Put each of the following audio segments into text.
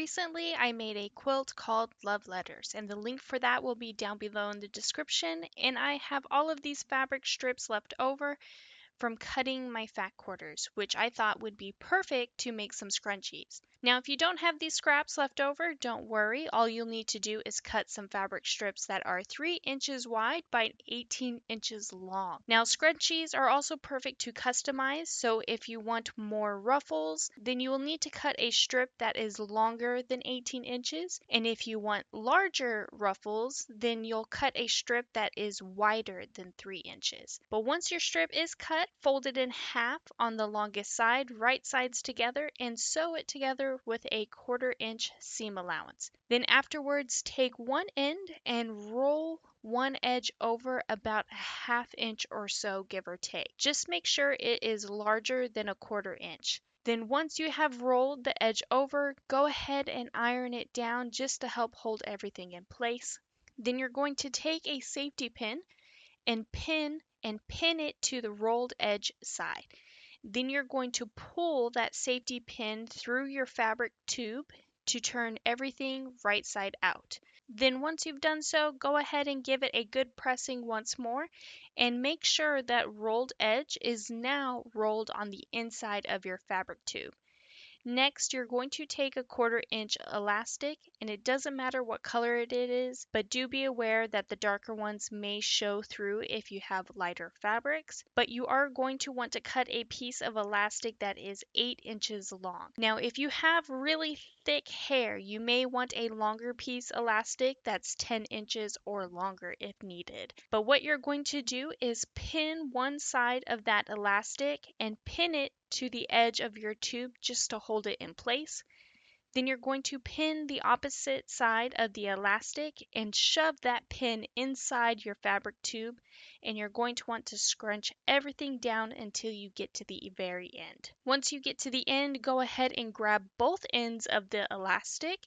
recently I made a quilt called Love Letters, and the link for that will be down below in the description. And I have all of these fabric strips left over from cutting my fat quarters, which I thought would be perfect to make some scrunchies. Now, if you don't have these scraps left over, don't worry. All you'll need to do is cut some fabric strips that are 3 inches wide by 18 inches long. Now, scrunchies are also perfect to customize, so if you want more ruffles, then you will need to cut a strip that is longer than 18 inches. And if you want larger ruffles, then you'll cut a strip that is wider than 3 inches. But once your strip is cut, fold it in half on the longest side, right sides together, and sew it together with a 1/4 inch seam allowance. Then afterwards, take one end and roll one edge over about a 1/2 inch or so, give or take. Just make sure it is larger than a 1/4 inch. Then once you have rolled the edge over, go ahead and iron it down just to help hold everything in place. Then you're going to take a safety pin and pin it to the rolled edge side. Then you're going to pull that safety pin through your fabric tube to turn everything right side out. Then once you've done so, go ahead and give it a good pressing once more and make sure that rolled edge is now rolled on the inside of your fabric tube. Next, you're going to take a 1/4 inch elastic, and it doesn't matter what color it is, but do be aware that the darker ones may show through if you have lighter fabrics. But you are going to want to cut a piece of elastic that is 8 inches long. Now, if you have really thick hair, you may want a longer piece elastic that's 10 inches or longer if needed. But what you're going to do is pin one side of that elastic and pin it to the edge of your tube just to hold it in place. Then you're going to pin the opposite side of the elastic and shove that pin inside your fabric tube, and you're going to want to scrunch everything down until you get to the very end. Once you get to the end, go ahead and grab both ends of the elastic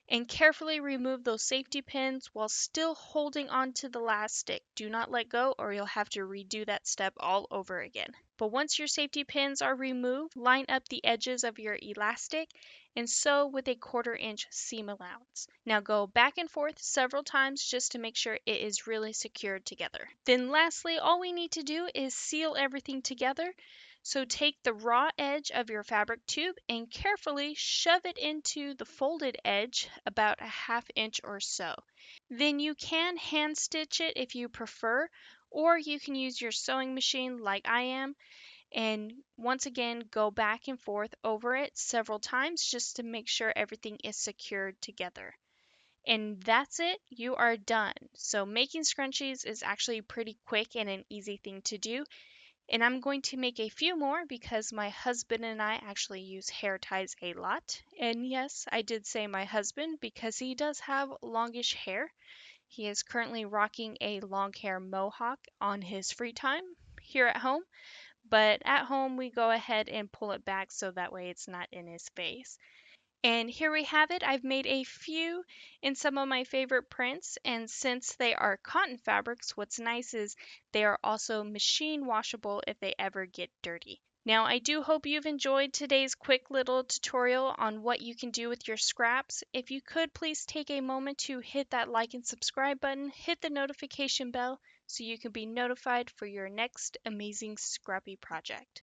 and carefully remove those safety pins while still holding on to the elastic. Do not let go or you'll have to redo that step all over again. But once your safety pins are removed, line up the edges of your elastic and sew with a 1/4 inch seam allowance. Now go back and forth several times just to make sure it is really secured together. Then lastly, all we need to do is seal everything together. So take the raw edge of your fabric tube and carefully shove it into the folded edge about a 1/2 inch or so. Then you can hand stitch it if you prefer, or you can use your sewing machine like I am. And once again, go back and forth over it several times just to make sure everything is secured together. And that's it, you are done. So making scrunchies is actually pretty quick and an easy thing to do. And I'm going to make a few more because my husband and I actually use hair ties a lot. And yes, I did say my husband because he does have longish hair. He is currently rocking a long hair mohawk on his free time here at home. But at home, we go ahead and pull it back so that way it's not in his face. And here we have it. I've made a few in some of my favorite prints, and since they are cotton fabrics, what's nice is they are also machine washable if they ever get dirty. Now, I do hope you've enjoyed today's quick little tutorial on what you can do with your scraps. If you could, please take a moment to hit that like and subscribe button, hit the notification bell so you can be notified for your next amazing scrappy project.